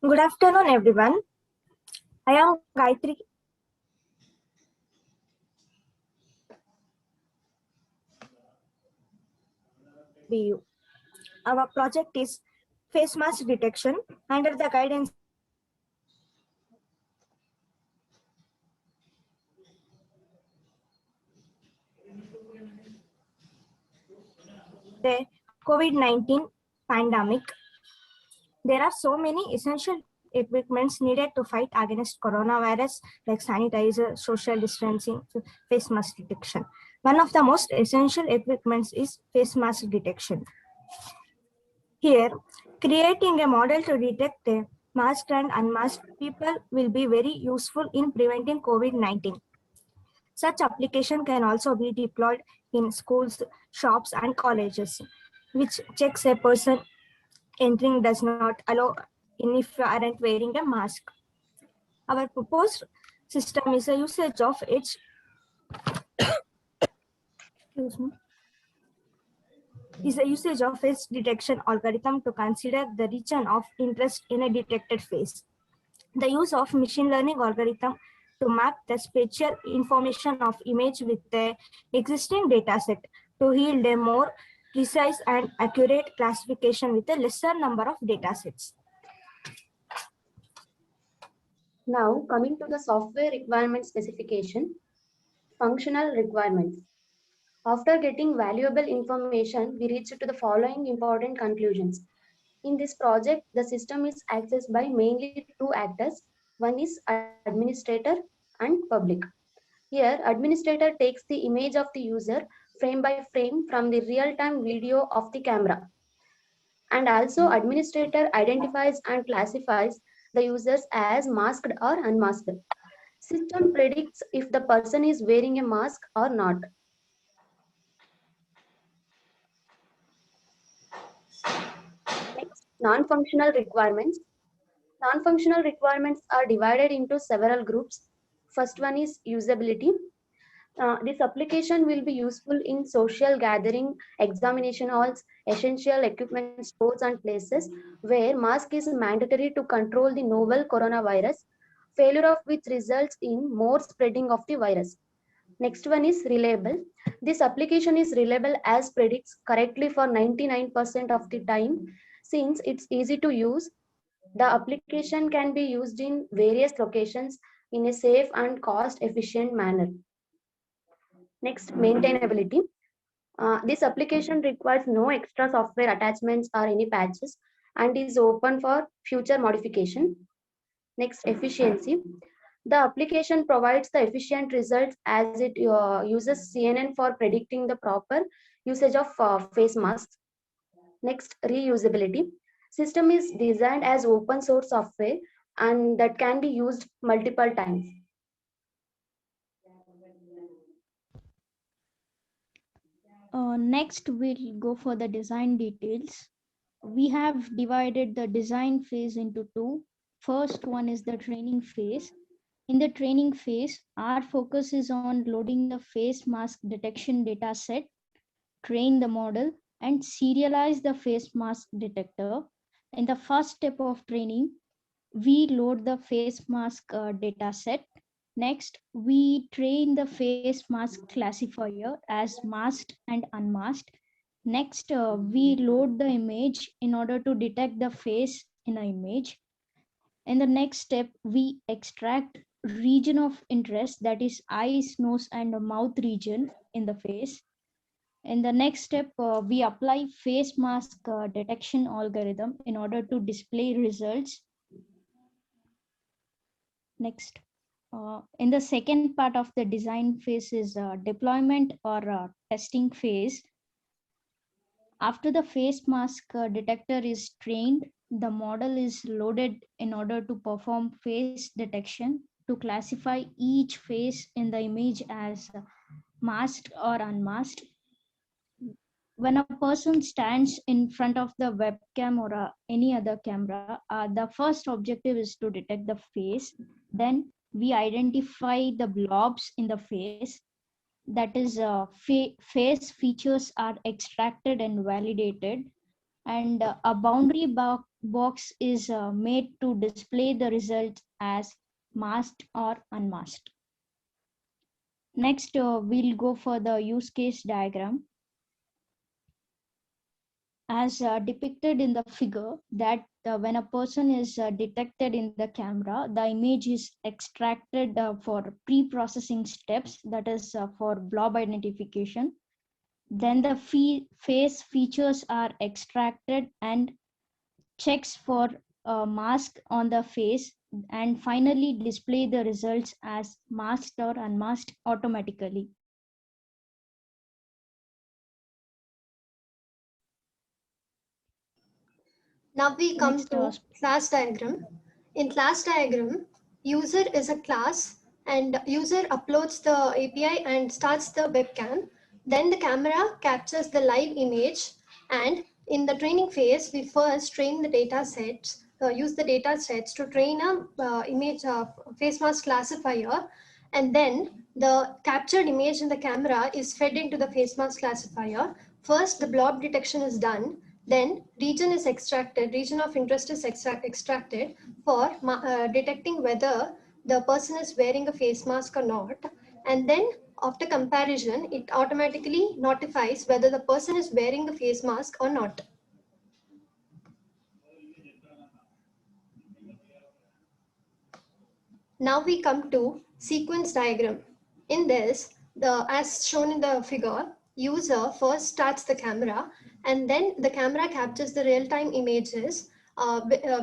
Good afternoon, everyone. I am Gayatri. BU. Our project is face mask detection under the guidance of the COVID-19 pandemic. There are so many essential equipments needed to fight against coronavirus, like sanitizer, social distancing, face mask detection. One of the most essential equipments is face mask detection. Here, creating a model to detect a masked and unmasked people will be very useful in preventing COVID-19. Such application can also be deployed in schools, shops, and colleges, which checks a person entering does not allow in if you aren't wearing a mask. Our proposed system is a usage of excuse me, is a usage of face detection algorithm to consider the region of interest in a detected face. The use of machine learning algorithm to map the spatial information of image with the existing dataset to yield a more precise and accurate classification with a lesser number of datasets. Now, coming to the software requirement specification, functional requirements. After getting valuable information, we reached to the following important conclusions. In this project, the system is accessed by mainly two actors. One is administrator and public. Here, administrator takes the image of the user frame by frame from the real-time video of the camera. And also, administrator identifies and classifies the users as masked or unmasked. System predicts if the person is wearing a mask or not. Next, non-functional requirements. Non-functional requirements are divided into several groups. First one is usability. This application will be useful in social gathering, examination halls, essential equipment stores and places where mask is mandatory to control the novel coronavirus, failure of which results in more spreading of the virus. Next one is reliable. This application is reliable as predicts correctly for 99% of the time. Since it's easy to use, the application can be used in various locations in a safe and cost efficient manner. Next, maintainability. This application requires no extra software attachments or any patches and is open for future modification. Next, efficiency. The application provides the efficient results as it uses CNN for predicting the proper usage of face masks. Next, reusability. System is designed as open source software and that can be used multiple times. Next, we'll go for the design details. We have divided the design phase into two. First one is the training phase. In the training phase, our focus is on loading the face mask detection data set, train the model, and serialize the face mask detector. In the first step of training, we load the face mask data set. Next, we train the face mask classifier as masked and unmasked. Next, we load the image in order to detect the face in an image. In the next step, we extract region of interest, that is eyes, nose, and mouth region in the face. In the next step, we apply face mask detection algorithm in order to display results. Next. In the second part of the design phase is deployment or testing phase. After the face mask detector is trained, the model is loaded in order to perform face detection to classify each face in the image as masked or unmasked. When a person stands in front of the webcam or any other camera, the first objective is to detect the face. Then we identify the blobs in the face. That is, face features are extracted and validated, and a boundary box is made to display the result as masked or unmasked. Next, we'll go for the use case diagram. As depicted in the figure, that when a person is detected in the camera, the image is extracted for pre-processing steps, that is for blob identification. Then the face features are extracted and checks for a mask on the face, and finally display the results as masked or unmasked automatically. Now we come Next, to class diagram. In class diagram, user is a class and user uploads the API and starts the webcam. Then the camera captures the live image, and in the training phase, we first train the data sets, use the data sets to train a image face mask classifier, and then the captured image in the camera is fed into the face mask classifier. First, the blob detection is done. Then region is extracted, region of interest is extracted for detecting whether the person is wearing a face mask or not. And then after comparison, it automatically notifies whether the person is wearing the face mask or not. Now we come to sequence diagram. In this, as shown in the figure, user first starts the camera, and then the camera captures the real-time images,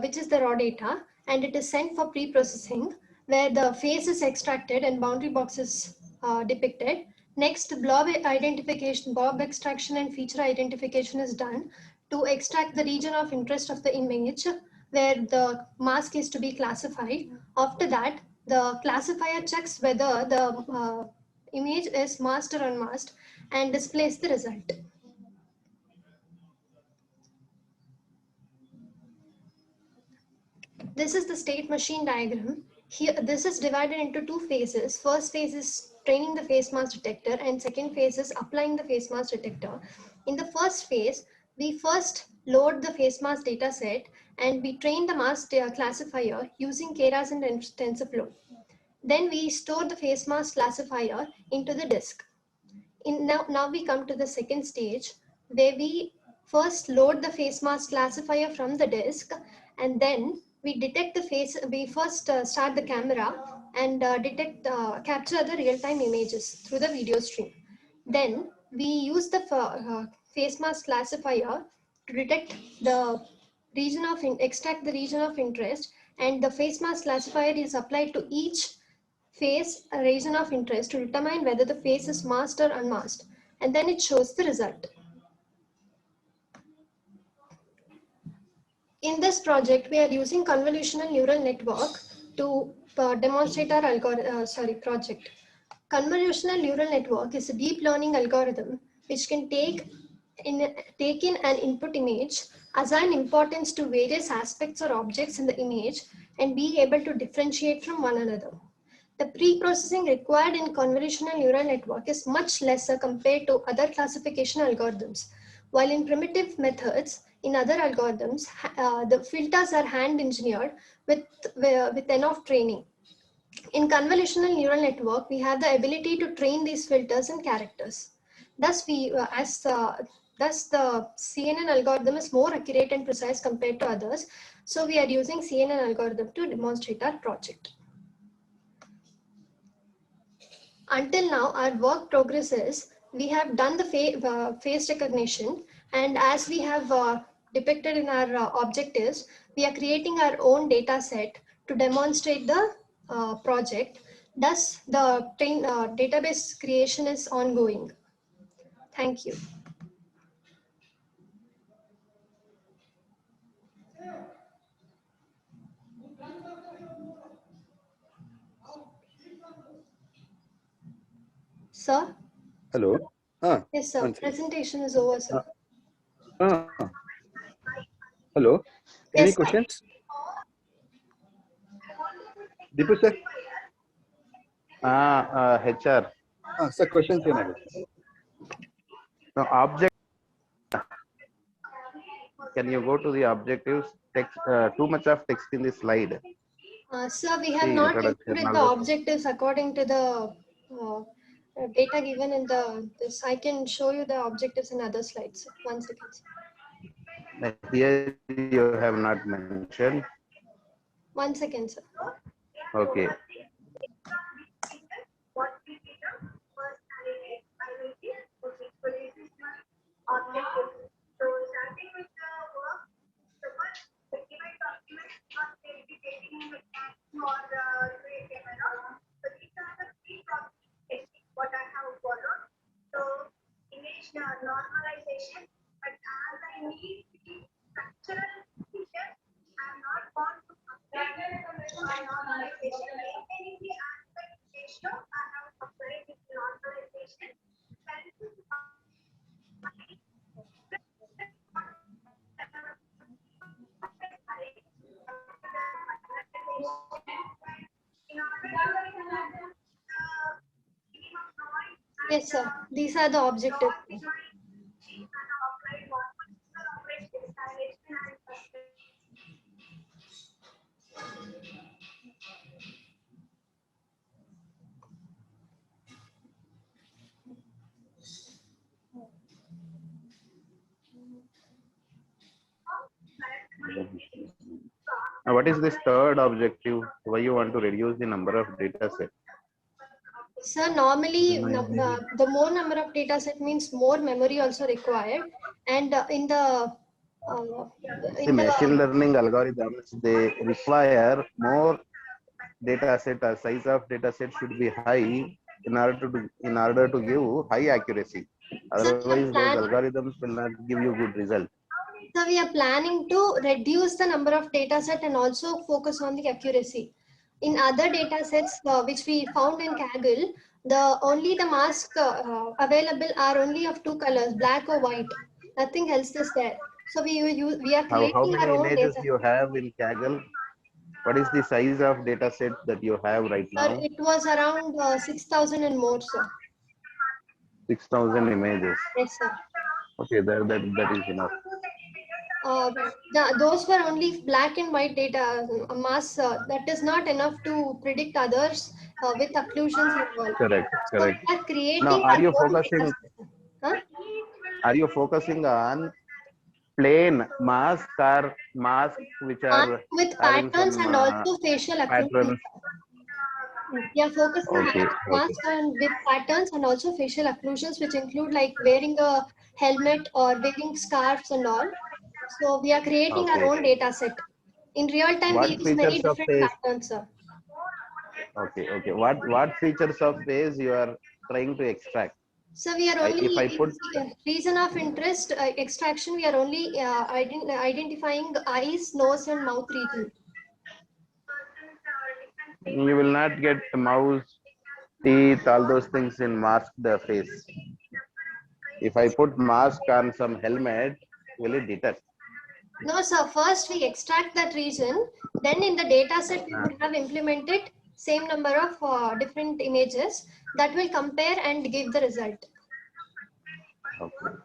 which is the raw data, and it is sent for pre-processing, where the face is extracted and boundary box is depicted. Next, blob identification, blob extraction and feature identification is done to extract the region of interest of the image where the mask is to be classified. After that, the classifier checks whether the image is masked or unmasked and displays the result. This is the state machine diagram. Here, this is divided into two phases. First phase is training the face mask detector, and second phase is applying the face mask detector. In the first phase, we first load the face mask data set and we train the mask classifier using Keras and TensorFlow. Then we store the face mask classifier into the disk. Now we come to the second stage where we first load the face mask classifier from the disk, and then we detect the face. We first start the camera and capture the real-time images through the video stream. Then we use the face mask classifier to detect the extract the region of interest, and the face mask classifier is applied to each face a region of interest to determine whether the face is masked or unmasked, and then it shows the result. In this project, we are using convolutional neural network to demonstrate our project. Convolutional neural network is a deep learning algorithm which can take in an input image, assign importance to various aspects or objects in the image, and be able to differentiate from one another. The pre-processing required in convolutional neural network is much lesser compared to other classification algorithms. While in primitive methods, in other algorithms, the filters are hand engineered with enough training. In convolutional neural network, we have the ability to train these filters in characters. Thus, thus the CNN algorithm is more accurate and precise compared to others. So we are using CNN algorithm to demonstrate our project. Until now, our work progresses. We have done the face recognition, and as we have depicted in our objectives, we are creating our own data set to demonstrate the project. Thus, the database creation is ongoing. Thank you. Sir? Hello. Yes, sir. One second. Presentation is over, sir. Hello. Any Yes, sir. questions? Deepu sir. HR. Sir, questions ಏನಾಗುತ್ತೆ? No, object. can you go to the objectives? Text, too much of text in the slide. Sir, we have See, not introduction, included the objectives according to the data given in this. I can show you the objectives in other slides. 1 second. Sir. Here you have not mentioned. 1 second, sir. Okay. Yes, sir. These are the objectives. Now, what is this third objective? Why you want to reduce the number of data sets? Sir, normally the more number of data set means more memory also required, and in the See, machine learning algorithms, they require more data set. A size of data set should be high in order to give high accuracy. Otherwise, those algorithms will not give you good result. So we are planning to reduce the number of data set and also focus on the accuracy. In other data sets which we found in Kaggle, only the mask available are only of 2 colors, black or white. Nothing else is there. So we are creating How many our own images data. you have in Kaggle? What is the size of data set that you have right now? Sir, it was around 6,000 and more, sir. 6,000 images. Yes, sir. Okay, that is enough. Those were only black and white data mass. That is not enough to predict others with occlusions and all. Correct. So we are creating Now, our own data set. Huh? Are you focusing on plain mask or mask which are with having patterns some, and also facial occlusions? patterns? We are focusing on mask and with patterns and also facial occlusions, which include like wearing a helmet or wearing scarves and all. So we are creating our own data set. In real time, we use many different patterns, sir. Okay. What features of face you are trying to extract? So we are only, reason of interest extraction, we are only identifying eyes, nose and mouth region. You will not get mouth, teeth, all those things in mask the face. If I put mask on some helmet, will it detect? No, sir. First we extract that region. Then in the data set, we would have implemented same number of different images that will compare and give the result. Okay.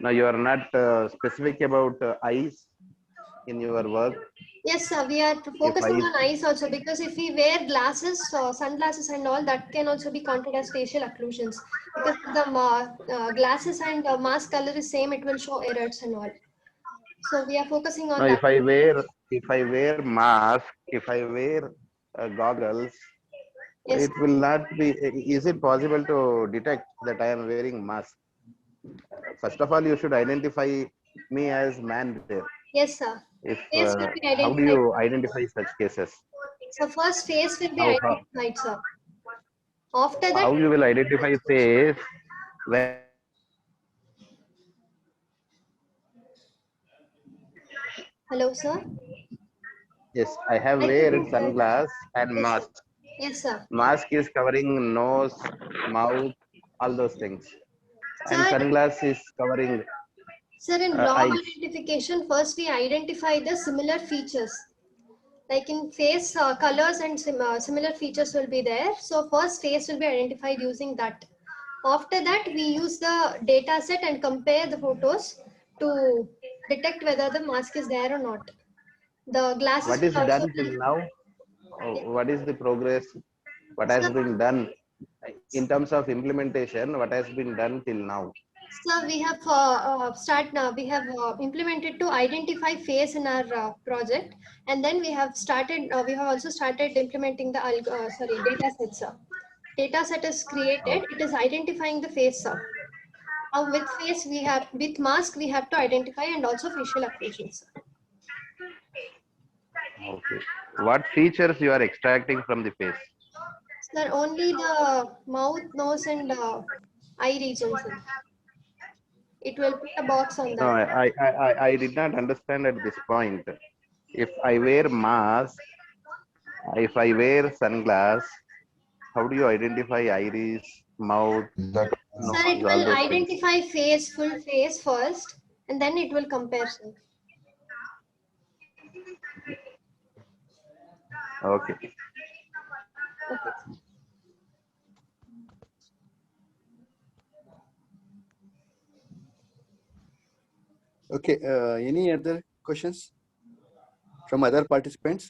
Now you are not specific about eyes in your work. Yes, sir. We are focusing on eyes also, because if we wear glasses, sunglasses and all, that can also be counted as facial occlusions. Because the glasses and mask color is same, it will show errors and all. So we are focusing on now, that. if I wear mask, if I wear goggles, yes, it will not be. Is it possible to detect that I am wearing mask? First of all, you should identify me as man there. Yes, sir. If how do you identify such cases? So first face will be identified, sir. After that, how you will identify face when? Hello, sir. Yes, I have wearing sunglass and mask. Yes, sir. Mask is covering nose, mouth, all those things. Sir, and sunglass is covering. Sir, in blob identification, first we identify the similar features. Like in face, colors and similar features will be there. So first face will be identified using that. After that, we use the data set and compare the photos to detect whether the mask is there or not. The glasses What is will also done till be. now? What is the progress? What has So, been done in terms of implementation? What has been done till now? so we have implemented to identify face in our project, and then we have also started implementing the data sets. Data set is created. It is identifying the face. Now with face with mask we have to identify, and also facial expressions. Okay. What features you are extracting from the face? Sir, only the mouth, nose, and eye regions. Sir. It will put a box on No, that. I did not understand at this point. If I wear mask, if I wear sunglass, how do you identify iris, mouth, Sir, it nose, all will those things? identify full face first, and then it will compare. Sir. Okay. Okay. Okay, any other questions from other participants?